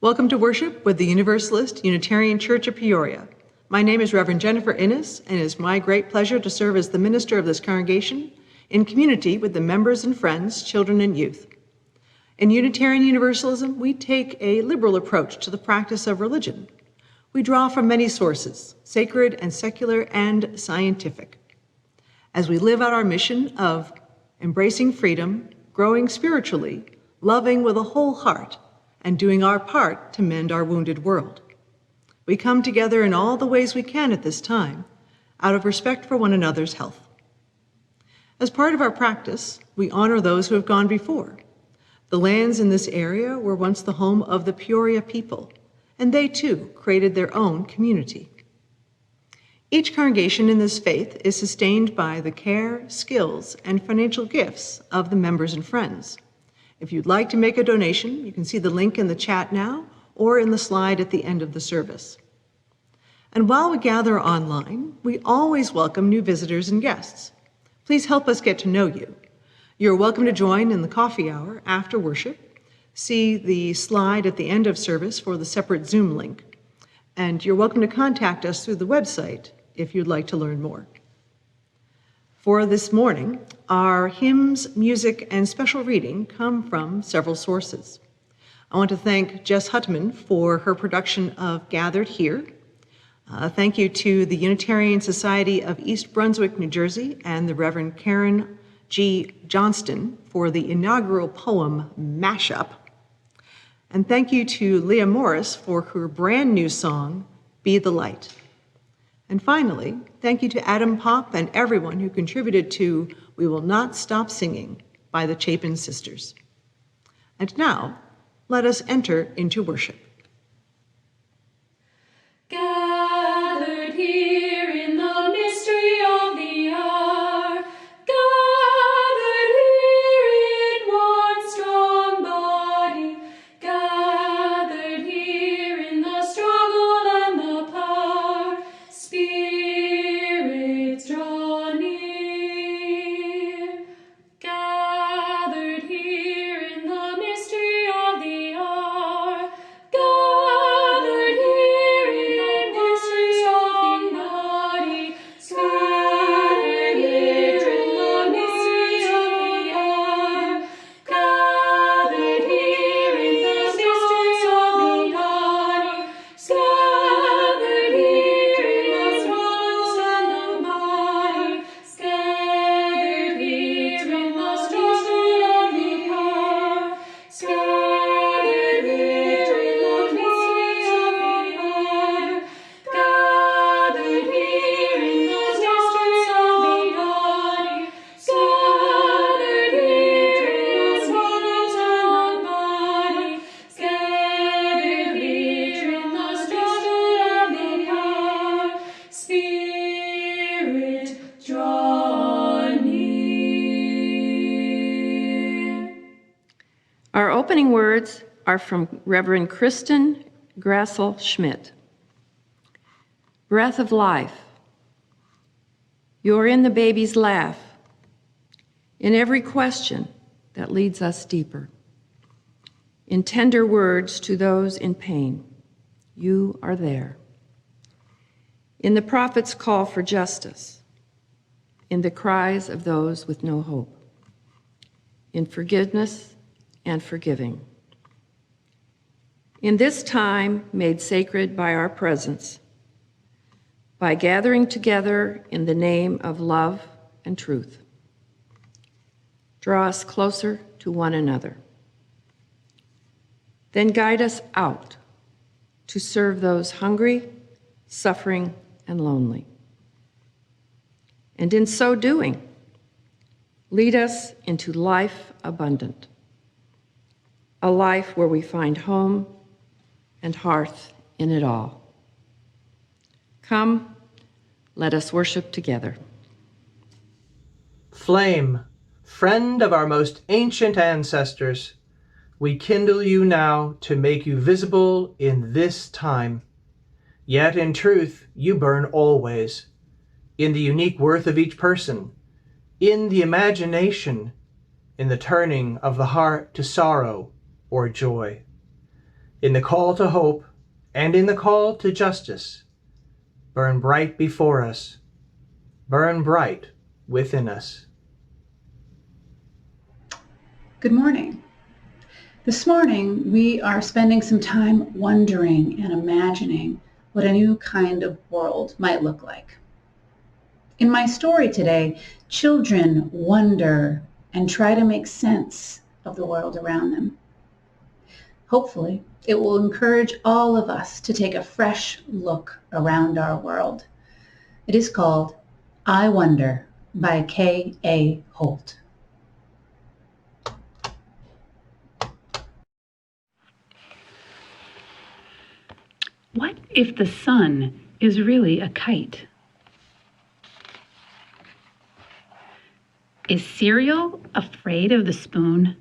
Welcome to worship with the Universalist Unitarian Church of Peoria. My name is Reverend Innis, and it is my great pleasure to serve as the minister of this congregation in community with the members and friends, children and youth. In Unitarian Universalism, we take a liberal approach to the practice of religion. We draw from many sources, sacred and secular and scientific, as we live out our mission of embracing freedom, growing spiritually, loving with a whole heart, and doing our part to mend our wounded world. We come together in all the ways we can at this time, out of respect for one another's health. As part of our practice, we honor those who have gone before. The lands in this area were once the home of the Peoria people, and they too created their own community. Each congregation in this faith is sustained by the care, skills, and financial gifts of the members and friends. If you'd like to make a donation, you can see the link in the chat now or in the slide at the end of the service. And while we gather online, we always welcome new visitors and guests. Please help us get to know you. You're welcome to join in the coffee hour after worship. See the slide at the end of service for the separate Zoom link. And you're welcome to contact us through the website if you'd like to learn more. For this morning, our hymns, music, and special reading come from several sources. I want to thank Jess Huttman for her production of Gathered Here. Thank you to the Unitarian Society of East Brunswick, New Jersey, and the Reverend Karen G. Johnston for the inaugural poem, Mashup. And thank you to Leah Morris for her brand new song, Be the Light. And finally, thank you to Adam Pop and everyone who contributed to We Will Not Stop Singing by the Chapin Sisters. And now, let us enter into worship. Gathered here in the mystery of the hour, gathered here in one strong body, gathered here in the struggle and the power, spirits draw near. Gathered here in the mystery of the hour, gathered here in the mystery of the body, scattered here in the mystery of the hour, gathered here in the mystery of the body, scattered here in the struggles and the body, scattered here in the struggle of the power, scattered here in the mystery of the hour, gathered here in the mysteries of the body, scattered here in the struggles and the body, scattered here in the struggle of the power, spirit draw near. Our opening words are from Reverend Kristen Grassel Schmidt. Breath of life, you're in the baby's laugh, in every question that leads us deeper. In tender words to those in pain, you are there. In the prophet's call for justice, in the cries of those with no hope, in forgiveness and forgiving. In this time made sacred by our presence, by gathering together in the name of love and truth, draw us closer to one another. Then guide us out to serve those hungry, suffering, and lonely. And in so doing, lead us into life abundant, a life where we find home and hearth in it all. Come, let us worship together. Flame, friend of our most ancient ancestors, we kindle you now to make you visible in this time. Yet in truth you burn always, in the unique worth of each person, in the imagination, in the turning of the heart to sorrow or joy. in the call to hope and in the call to justice, burn bright before us, burn bright within us. Good morning. This morning, we are spending some time wondering and imagining what a new kind of world might look like. In my story today, children wonder and try to make sense of the world around them. Hopefully, it will encourage all of us to take a fresh look around our world. It is called I Wonder by K.A. Holt. What if the sun is really a kite? Is cereal afraid of the spoon?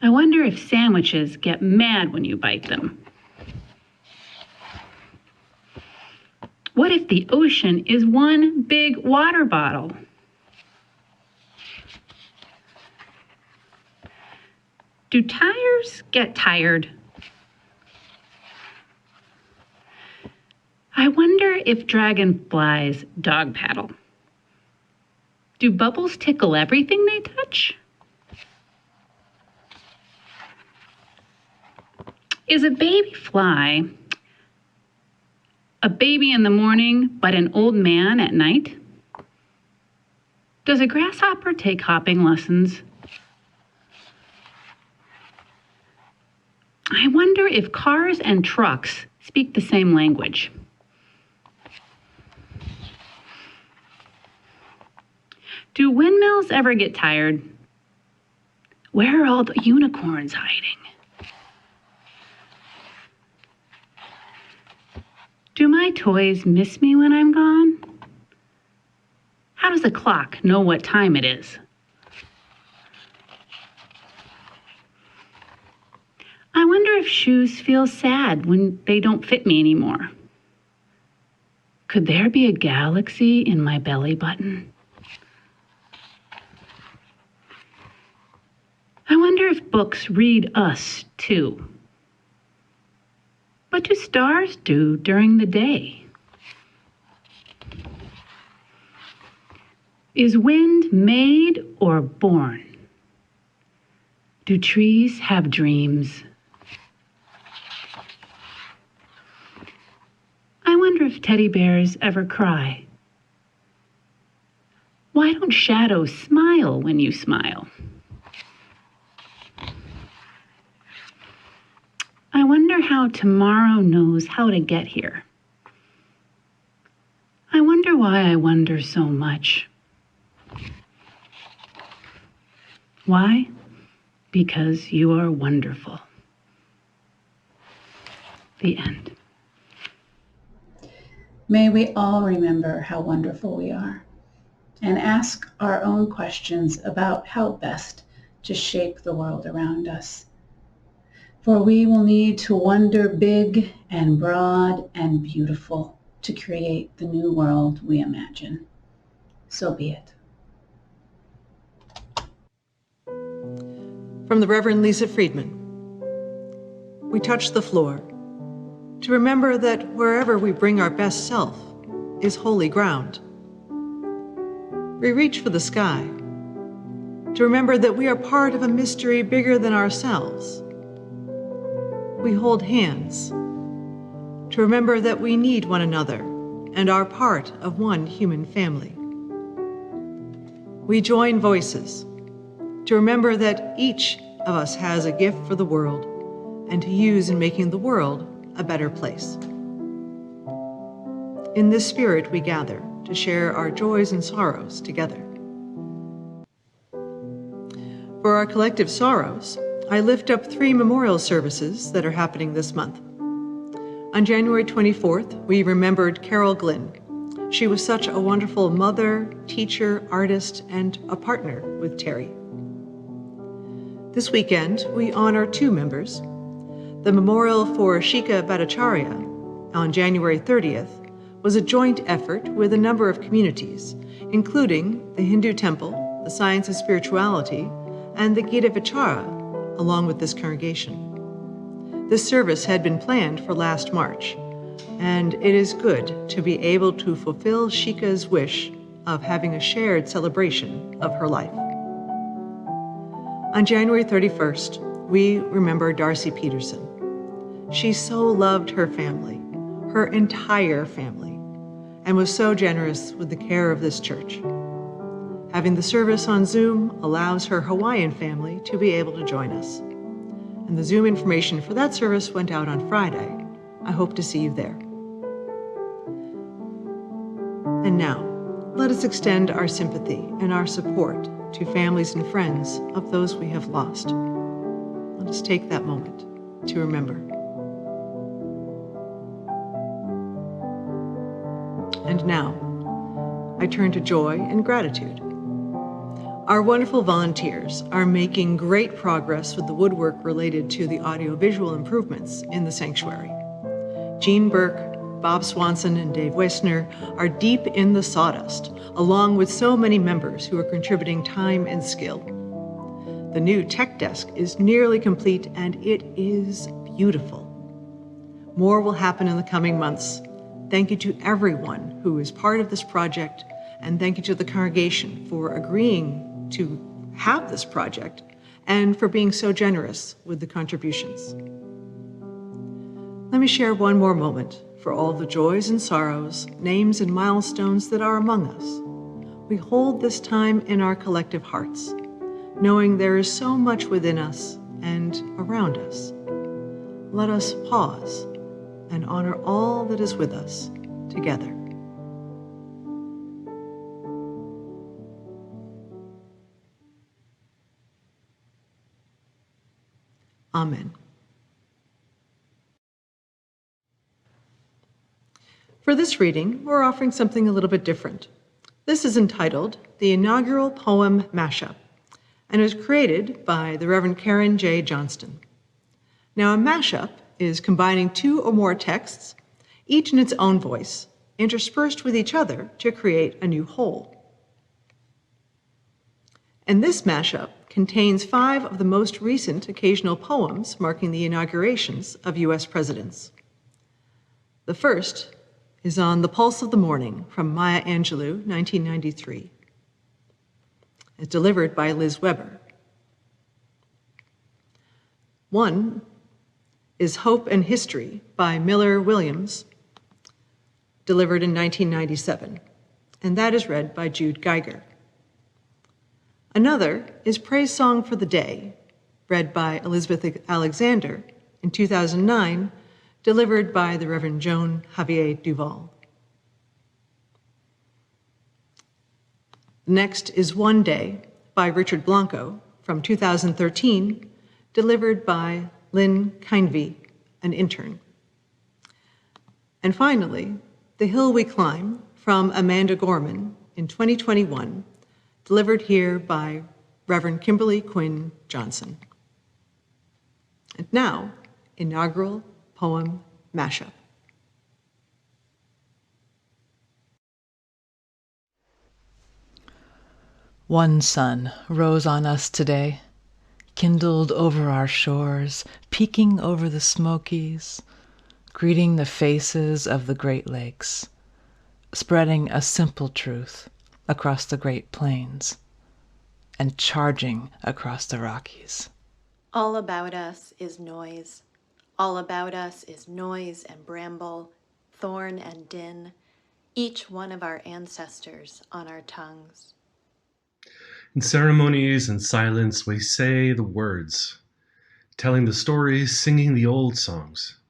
I wonder if sandwiches get mad when you bite them. What if the ocean is one big water bottle? Do tires get tired? I wonder if dragonflies dog paddle. Do bubbles tickle everything they touch? Is a baby fly a baby in the morning but an old man at night? Does a grasshopper take hopping lessons? I wonder if cars and trucks speak the same language. Do windmills ever get tired? Where are all the unicorns hiding? Do my toys miss me when I'm gone? How does a clock know what time it is? I wonder if shoes feel sad when they don't fit me anymore. Could there be a galaxy in my belly button? I wonder if books read us too. What do stars do during the day? Is wind made or born? Do trees have dreams? I wonder if teddy bears ever cry. Why don't shadows smile when you smile? I wonder how tomorrow knows how to get here. I wonder why I wonder so much. Why? Because you are wonderful. The end. May we all remember how wonderful we are and ask our own questions about how best to shape the world around us. For we will need to wonder big and broad and beautiful to create the new world we imagine. So be it. From the Reverend Lisa Friedman. We touch the floor to remember that wherever we bring our best self is holy ground. We reach for the sky to remember that we are part of a mystery bigger than ourselves. We hold hands to remember that we need one another and are part of one human family. We join voices to remember that each of us has a gift for the world and to use in making the world a better place. In this spirit, we gather to share our joys and sorrows together. For our collective sorrows, I lift up 3 memorial services that are happening this month. On January 24th, we remembered Carol Glynn. She was such a wonderful mother, teacher, artist, and a partner with Terry. This weekend, we honor 2 members. The memorial for Shika Bhattacharya on January 30th was a joint effort with a number of communities, including the Hindu Temple, the Science of Spirituality, and the Gita Vichara, along with this congregation. This service had been planned for last March, and it is good to be able to fulfill Shika's wish of having a shared celebration of her life. On January 31st, we remember Darcy Peterson. She so loved her family, her entire family, and was so generous with the care of this church. Having the service on Zoom allows her Hawaiian family to be able to join us. And the Zoom information for that service went out on Friday. I hope to see you there. And now, let us extend our sympathy and our support to families and friends of those we have lost. Let us take that moment to remember. And now, I turn to joy and gratitude. Our wonderful volunteers are making great progress with the woodwork related to the audiovisual improvements in the sanctuary. Jean Burke, Bob Swanson, and Dave Wessner are deep in the sawdust, along with so many members who are contributing time and skill. The new tech desk is nearly complete, and it is beautiful. More will happen in the coming months. Thank you to everyone who is part of this project, and thank you to the congregation for agreeing to have this project and for being so generous with the contributions. Let me share one more moment for all the joys and sorrows, names and milestones that are among us. We hold this time in our collective hearts, knowing there is so much within us and around us. Let us pause and honor all that is with us together. Amen. For this reading, we're offering something a little bit different. This is entitled The Inaugural Poem Mashup, and is created by the Reverend Karen J. Johnston. Now, a mashup is combining two or more texts, each in its own voice, interspersed with each other to create a new whole. And this mashup contains 5 of the most recent occasional poems marking the inaugurations of U.S. presidents. The first is on The Pulse of the Morning from Maya Angelou, 1993. It's delivered by Liz Weber. One is Hope and History by Miller Williams, delivered in 1997, and that is read by Jude Geiger. Another is Praise Song for the Day, read by Elizabeth Alexander in 2009, delivered by the Reverend Joan Javier Duval. Next is One Day by Richard Blanco from 2013, delivered by Lynn Kindvey, an intern. And finally, The Hill We Climb from Amanda Gorman in 2021, delivered here by Reverend Kimberly Quinn Johnson. And now, inaugural poem mashup. One sun rose on us today, kindled over our shores, peeking over the Smokies, greeting the faces of the Great Lakes, spreading a simple truth across the Great Plains, and charging across the Rockies. All about us is noise. All about us is noise and bramble, thorn and din, each one of our ancestors on our tongues. In ceremonies and silence, we say the words, telling the stories, singing the old songs.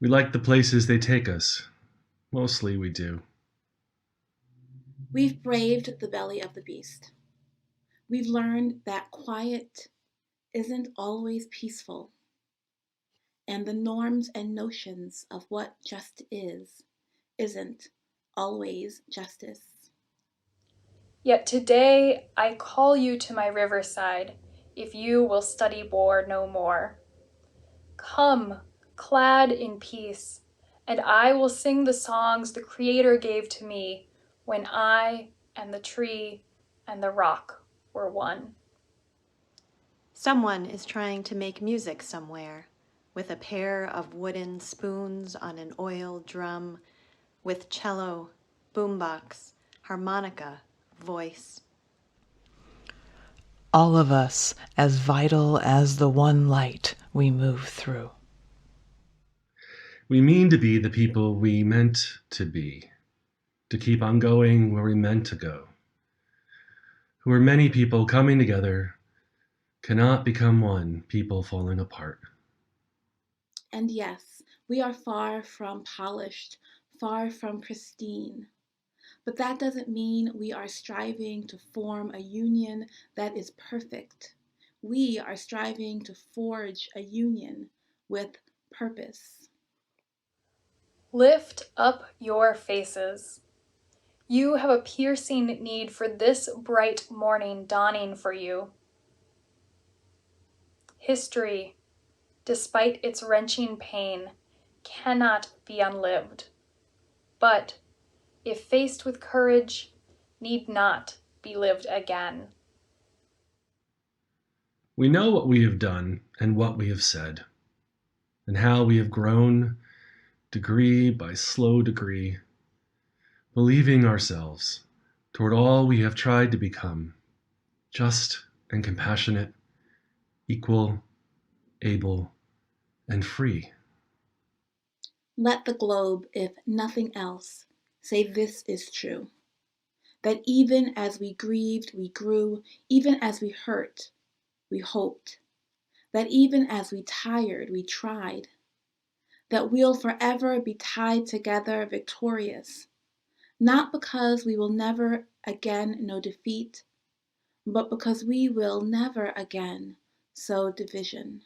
We like the places they take us. Mostly we do. We've braved the belly of the beast. We've learned that quiet isn't always peaceful, and the norms and notions of what just isn't always justice. Yet today I call you to my riverside, if you will study war no more. Come, clad in peace, and I will sing the songs the Creator gave to me when I and the tree and the rock were one. Someone is trying to make music somewhere, with a pair of wooden spoons on an oil drum, with cello, boombox, harmonica, voice. All of us as vital as the one light we move through. We mean to be the people we meant to be, to keep on going where we meant to go. Who are many people coming together, cannot become one, people falling apart. And yes, we are far from polished, far from pristine. But that doesn't mean we are striving to form a union that is perfect. We are striving to forge a union with purpose. Lift up your faces. You have a piercing need for this bright morning dawning for you. History, despite its wrenching pain, cannot be unlived, but, if faced with courage, need not be lived again. We know what we have done and what we have said, and how we have grown, degree by slow degree, believing ourselves toward all we have tried to become, just and compassionate, equal, able, and free. Let the globe, if nothing else, say this is true. That even as we grieved, we grew, even as we hurt, we hoped. That even as we tired, we tried. That we'll forever be tied together victorious, not because we will never again know defeat, but because we will never again sow division.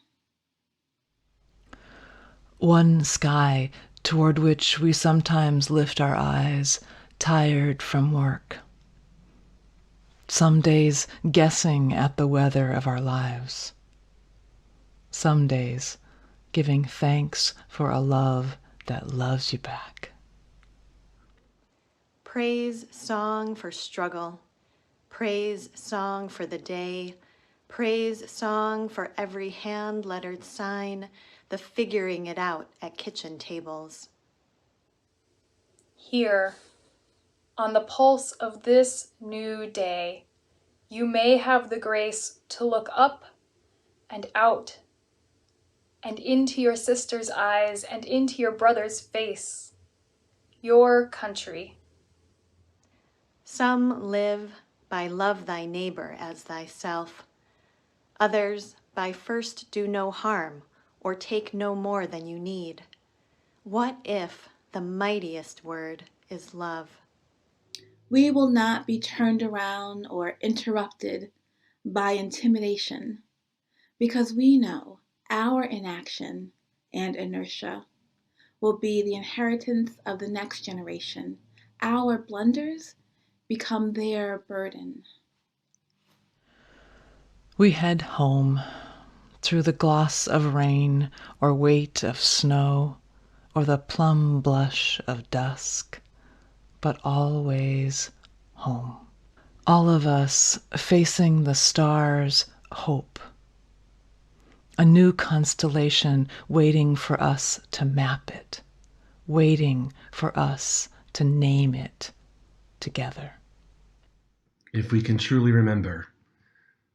One sky toward which we sometimes lift our eyes, tired from work. Some days guessing at the weather of our lives. Some days giving thanks for a love that loves you back. Praise song for struggle, praise song for the day, praise song for every hand-lettered sign, the figuring it out at kitchen tables. Here, on the pulse of this new day, you may have the grace to look up and out and into your sister's eyes and into your brother's face, your country. Some live by love thy neighbor as thyself. Others by first do no harm or take no more than you need. What if the mightiest word is love? We will not be turned around or interrupted by intimidation because we know our inaction and inertia will be the inheritance of the next generation. Our blunders become their burden. We head home through the gloss of rain or weight of snow or the plum blush of dusk, but always home. All of us facing the stars' hope. A new constellation waiting for us to map it, waiting for us to name it together. If we can truly remember,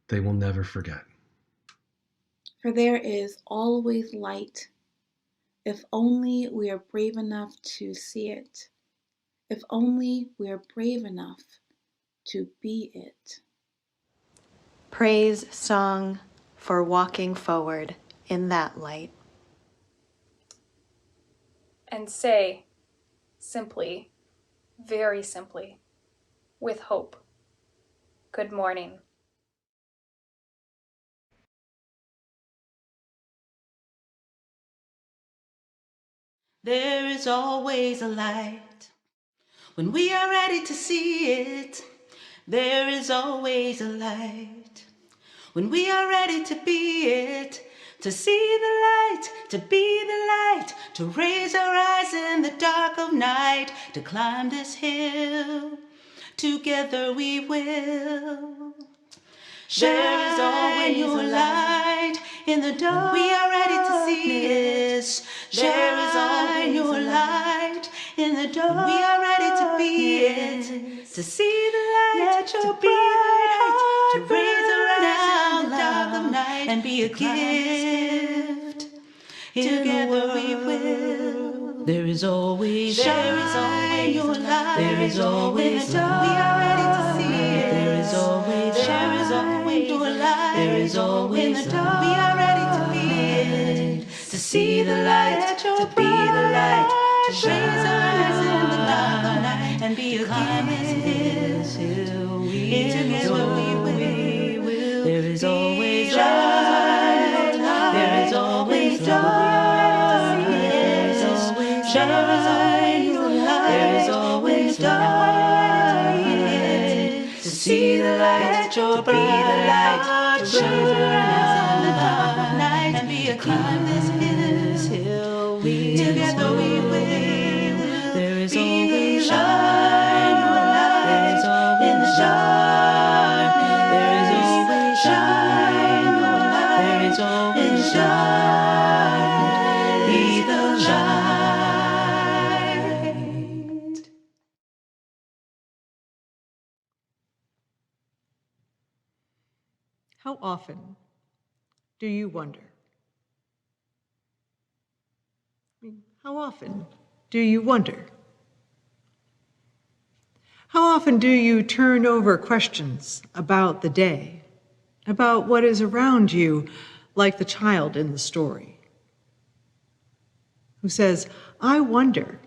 they will never forget. For there is always light, if only we are brave enough to see it, if only we are brave enough to be it. Praise song for walking forward in that light. And say, simply, very simply, with hope, good morning. There is always a light when we are ready to see it. There is always a light when we are ready to be it. To see the light, to be the light, to raise our eyes in the dark of night, to climb this hill, together we will. There is always a light in the dark. When we are ready to see it, there is always your light in the dark. When we are ready to be it, to see the light, to be the light, to raise our eyes in the dark of night and be a gift. Together we will. There is always your light. There is always light. We are ready to see it. There is always your light. There is always light. We are ready to be it. To see the light, to be the light, to raise our eyes in the dark of night and be a gift. Together we will. There is always light. There is always light. There is always light. To see the light, to be the light, to shine in the dark of night and be a climb this hill. Together we will. There is always shine. There is always shine. There is always shine. There is always shine. Be the light. How often do you wonder? How often do you wonder? How often do you turn over questions about the day, about what is around you, like the child in the story, who says, I wonder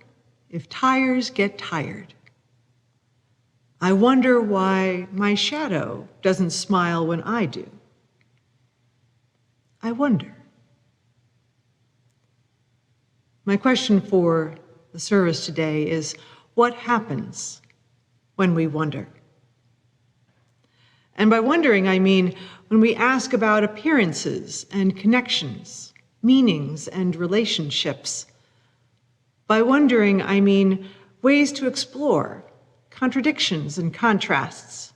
if tires get tired. I wonder why my shadow doesn't smile when I do. I wonder. My question for the service today is, what happens when we wonder? And by wondering, I mean when we ask about appearances and connections, meanings and relationships. By wondering, I mean ways to explore contradictions and contrasts.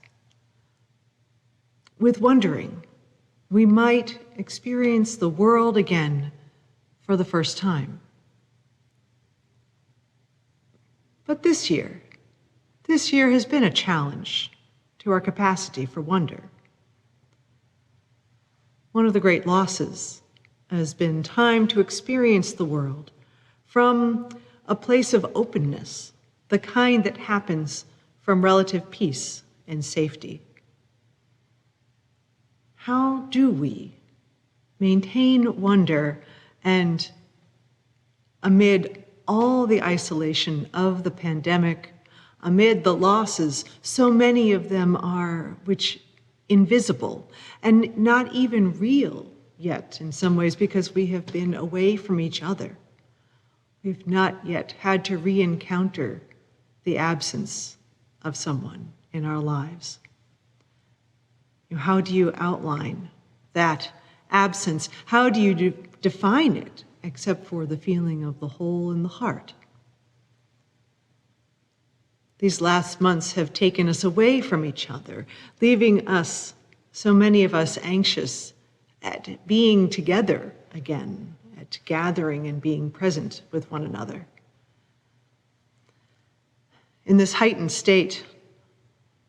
With wondering, we might experience the world again for the first time. But this year has been a challenge to our capacity for wonder. One of the great losses has been time to experience the world from a place of openness, the kind that happens from relative peace and safety. How do we maintain wonder and, amid all the isolation of the pandemic, amid the losses, so many of them are which invisible and not even real yet in some ways because we have been away from each other. We've not yet had to re-encounter the absence of someone in our lives. How do you outline that absence? How do you define it, except for the feeling of the hole in the heart? These last months have taken us away from each other, leaving us, so many of us, anxious at being together again, at gathering and being present with one another. In this heightened state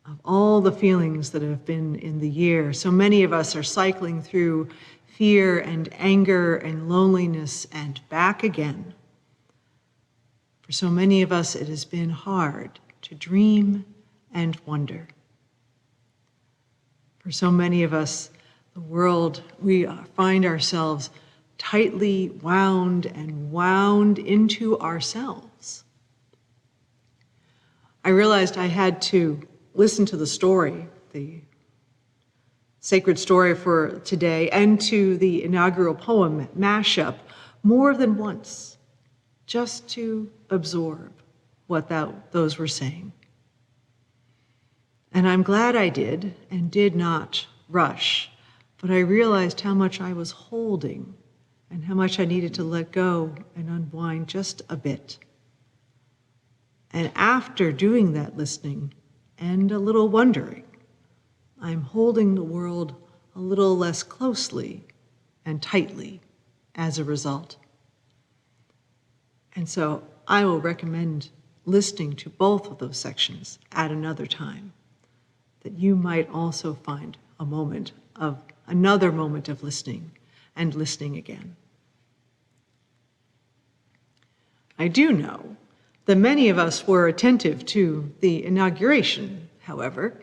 of all the feelings that have been in the year, so many of us are cycling through fear and anger and loneliness and back again. For so many of us, it has been hard to dream and wonder. For so many of us, the world, we find ourselves tightly wound and wound into ourselves. I realized I had to listen to the story, the sacred story for today, and to the inaugural poem mashup more than once, just to absorb what those were saying. And I'm glad I did and did not rush, but I realized how much I was holding and how much I needed to let go and unwind just a bit. And after doing that listening and a little wondering, I'm holding the world a little less closely and tightly as a result. And so I will recommend listening to both of those sections at another time, that you might also find another moment of listening and listening again. I do know that many of us were attentive to the inauguration, however.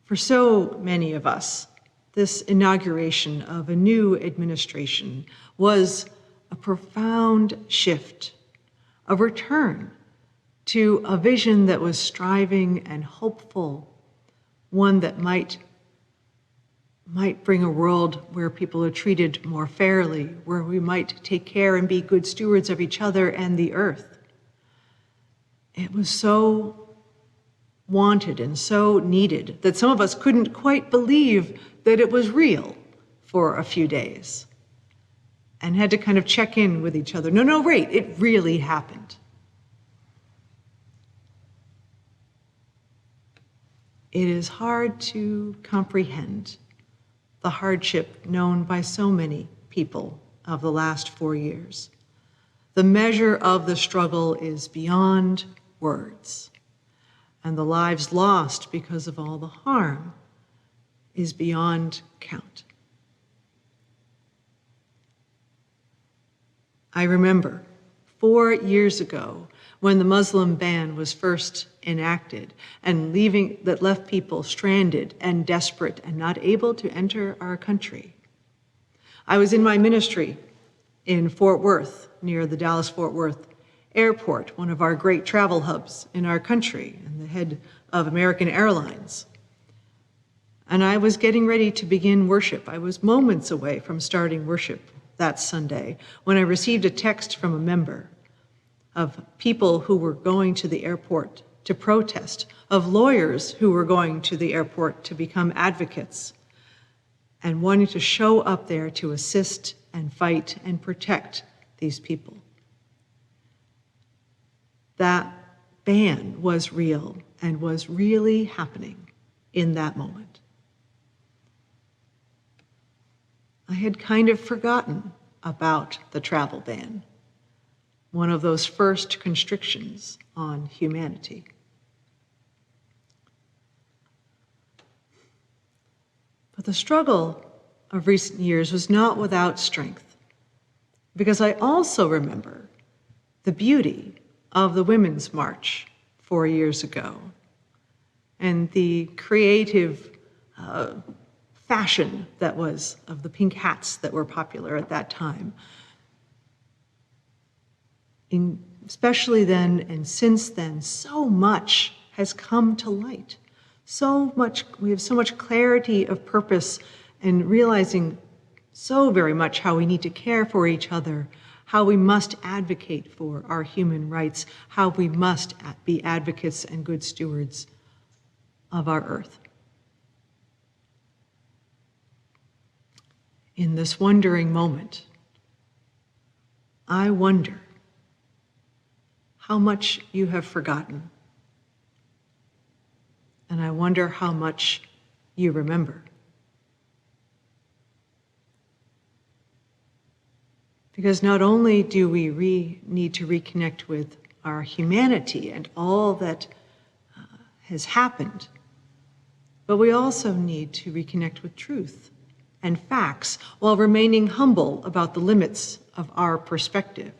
For so many of us, this inauguration of a new administration was a profound shift, a return to a vision that was striving and hopeful, one that might bring a world where people are treated more fairly, where we might take care and be good stewards of each other and the earth. It was so wanted and so needed that some of us couldn't quite believe that it was real for a few days and had to kind of check in with each other. No, wait, it really happened. It is hard to comprehend the hardship known by so many people of the last 4 years. The measure of the struggle is beyond words, and the lives lost because of all the harm is beyond count. I remember 4 years ago when the Muslim ban was first enacted and that left people stranded and desperate and not able to enter our country. I was in my ministry in Fort Worth, near the Dallas-Fort Worth airport, one of our great travel hubs in our country, and the head of American Airlines. And I was getting ready to begin worship. I was moments away from starting worship that Sunday when I received a text from a member of people who were going to the airport to protest, of lawyers who were going to the airport to become advocates, and wanting to show up there to assist and fight and protect these people. That ban was real and was really happening in that moment. I had kind of forgotten about the travel ban, one of those first constrictions on humanity. But the struggle of recent years was not without strength, because I also remember the beauty of the Women's March 4 years ago and the creative fashion that was of the pink hats that were popular at that time. Especially then and since then, so much has come to light. We have so much clarity of purpose and realizing so very much how we need to care for each other, how we must advocate for our human rights, how we must be advocates and good stewards of our earth. In this wondering moment, I wonder how much you have forgotten, and I wonder how much you remember. Because not only do we need to reconnect with our humanity and all that has happened, but we also need to reconnect with truth and facts while remaining humble about the limits of our perspective.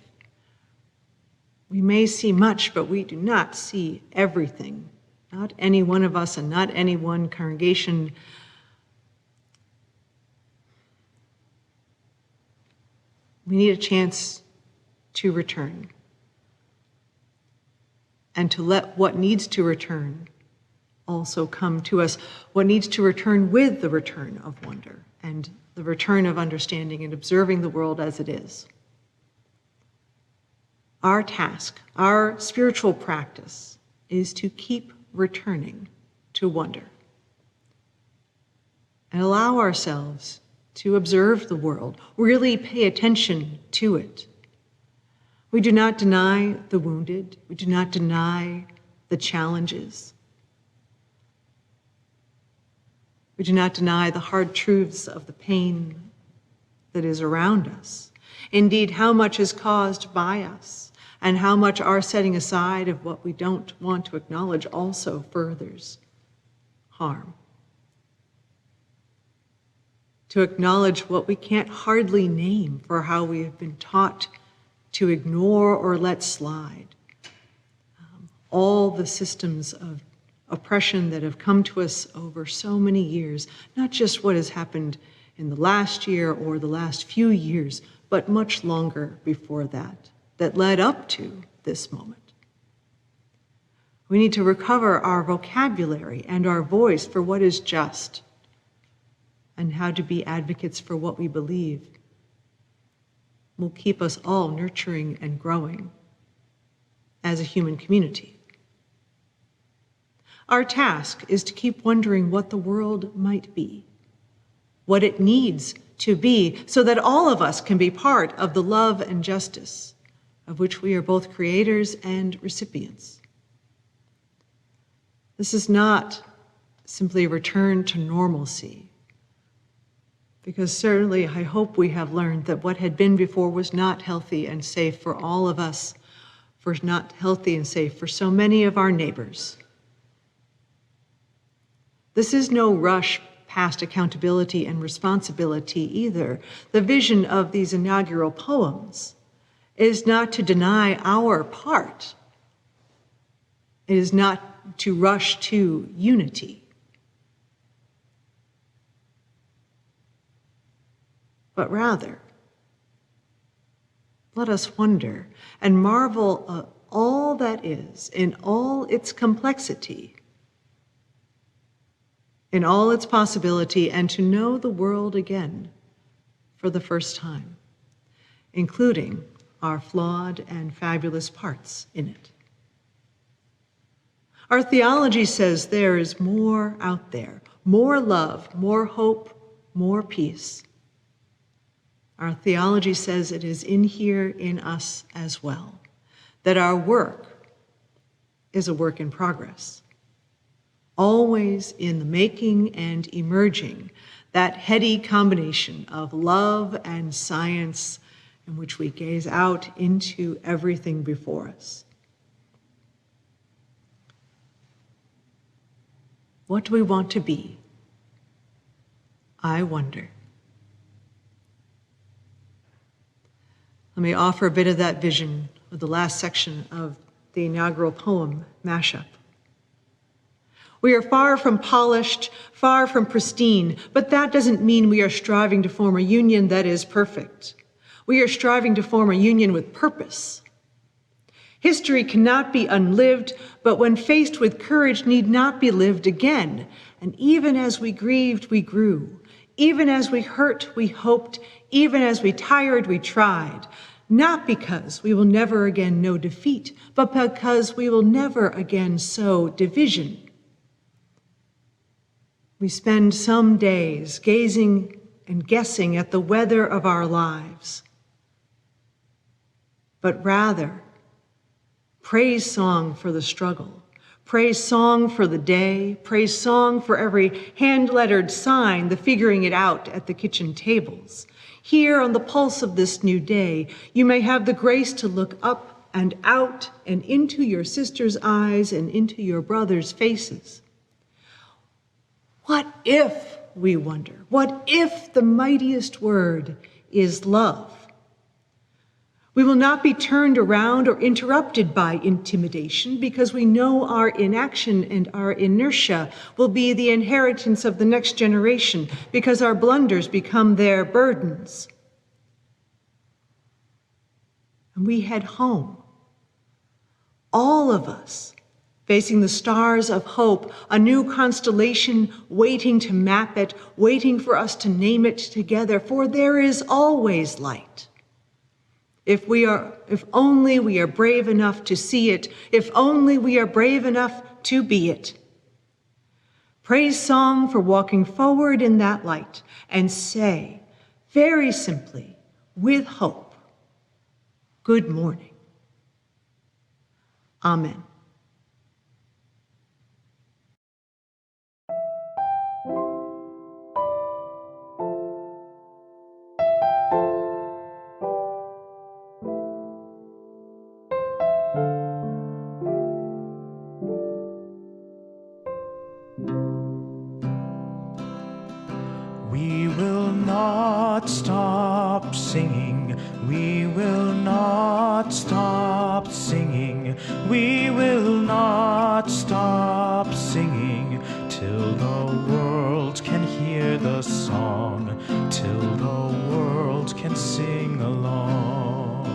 We may see much, but we do not see everything. Not any one of us and not any one congregation. We need a chance to return and to let what needs to return also come to us, what needs to return with the return of wonder and the return of understanding and observing the world as it is. Our task, our spiritual practice, is to keep returning to wonder and allow ourselves to observe the world, really pay attention to it. We do not deny the wounded. We do not deny the challenges. We do not deny the hard truths of the pain. that is around us. Indeed, how much is caused by us, and how much our setting aside of what we don't want to acknowledge also furthers harm. To acknowledge what we can't hardly name for how we have been taught to ignore or let slide. All the systems of oppression that have come to us over so many years, not just what has happened in the last year or the last few years, but much longer before that, that led up to this moment. We need to recover our vocabulary and our voice for what is just, and how to be advocates for what we believe will keep us all nurturing and growing as a human community. Our task is to keep wondering what the world might be, what it needs to be, so that all of us can be part of the love and justice of which we are both creators and recipients. This is not simply a return to normalcy, because certainly I hope we have learned that what had been before was not healthy and safe for all of us, for not healthy and safe for so many of our neighbors. This is no rush past accountability and responsibility either. The vision of these inaugural poems is not to deny our part. It is not to rush to unity, but rather, let us wonder and marvel at all that is in all its complexity, in all its possibility, and to know the world again for the first time, including our flawed and fabulous parts in it. Our theology says there is more out there, more love, more hope, more peace. Our theology says it is in here in us as well, that our work is a work in progress, always in the making and emerging, that heady combination of love and science in which we gaze out into everything before us. What do we want to be? I wonder. Let me offer a bit of that vision with the last section of the inaugural poem, Mashup. We are far from polished, far from pristine, but that doesn't mean we are striving to form a union that is perfect. We are striving to form a union with purpose. History cannot be unlived, but when faced with courage need not be lived again. And even as we grieved, we grew. Even as we hurt, we hoped. Even as we tired, we tried. Not because we will never again know defeat, but because we will never again sow division. We spend some days gazing and guessing at the weather of our lives, but rather praise song for the struggle, praise song for the day, praise song for every hand-lettered sign, the figuring it out at the kitchen tables. Here on the pulse of this new day, you may have the grace to look up and out and into your sister's eyes and into your brother's faces. What if, we wonder, what if the mightiest word is love? We will not be turned around or interrupted by intimidation because we know our inaction and our inertia will be the inheritance of the next generation because our blunders become their burdens. And we head home, all of us, facing the stars of hope, a new constellation waiting to map it, waiting for us to name it together, for there is always light. If only we are brave enough to see it, if only we are brave enough to be it. Praise song for walking forward in that light and say, very simply, with hope, good morning. Amen. not stop singing. We will not stop singing. We will not stop singing till the world can hear the song, till the world can sing along.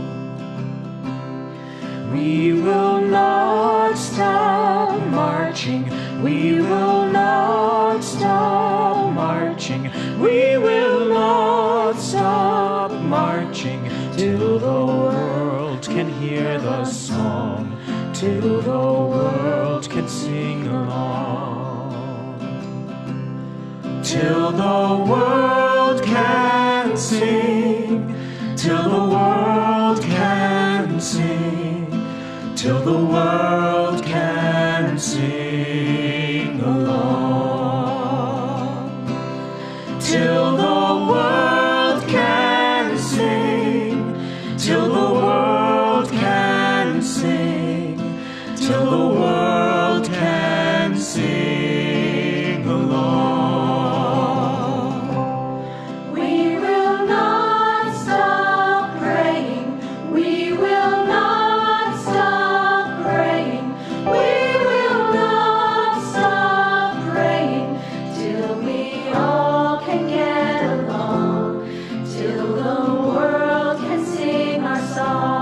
We will not stop marching. We will not stop marching. We will not stop marching till the world can hear the song, till the world can sing along. Till the world can sing, till the world can sing, till the world can sing along. Till the world can sing, till the world can sing, till the world can sing along. We will not stop praying. We will not stop praying. We will not stop praying till we all can get along, till the world can sing our song.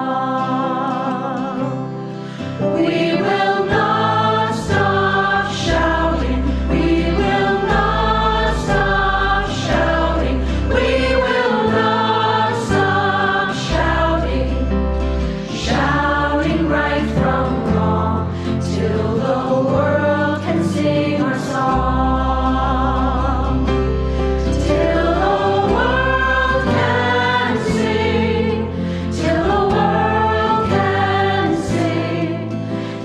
We will not stop shouting. We will not stop shouting. We will not stop shouting. Shouting right from wrong till the world can sing our song. Till the world can sing, till the world can sing,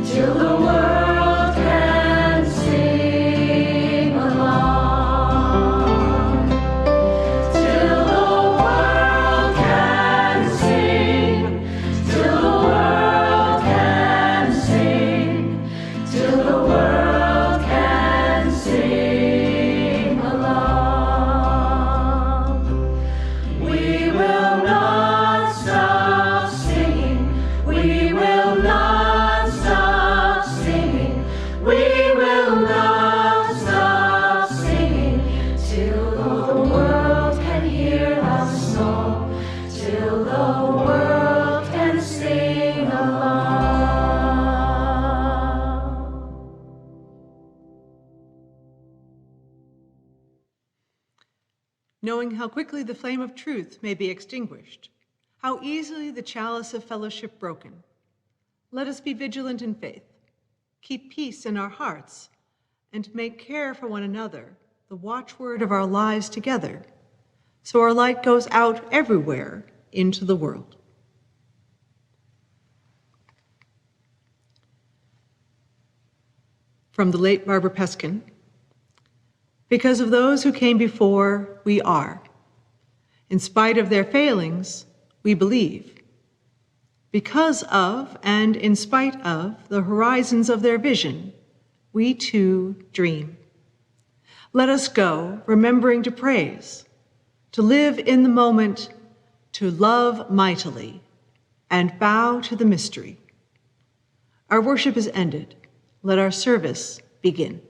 till the world can sing along. Till the world can sing, till the world can sing, till the world can sing along. We will not stop singing. We will not stop singing. We will not stop singing till the world can hear our song, till the world can sing along. Knowing how quickly the flame of truth may be extinguished, how easily the chalice of fellowship broken, let us be vigilant in faith, keep peace in our hearts, and make care for one another the watchword of our lives together, so our light goes out everywhere into the world. From the late Barbara Peskin, because of those who came before, we are. In spite of their failings, we believe. Because of and in spite of the horizons of their vision, we too dream. Let us go, remembering to praise, to live in the moment, to love mightily, and bow to the mystery. Our worship is ended. Let our service begin.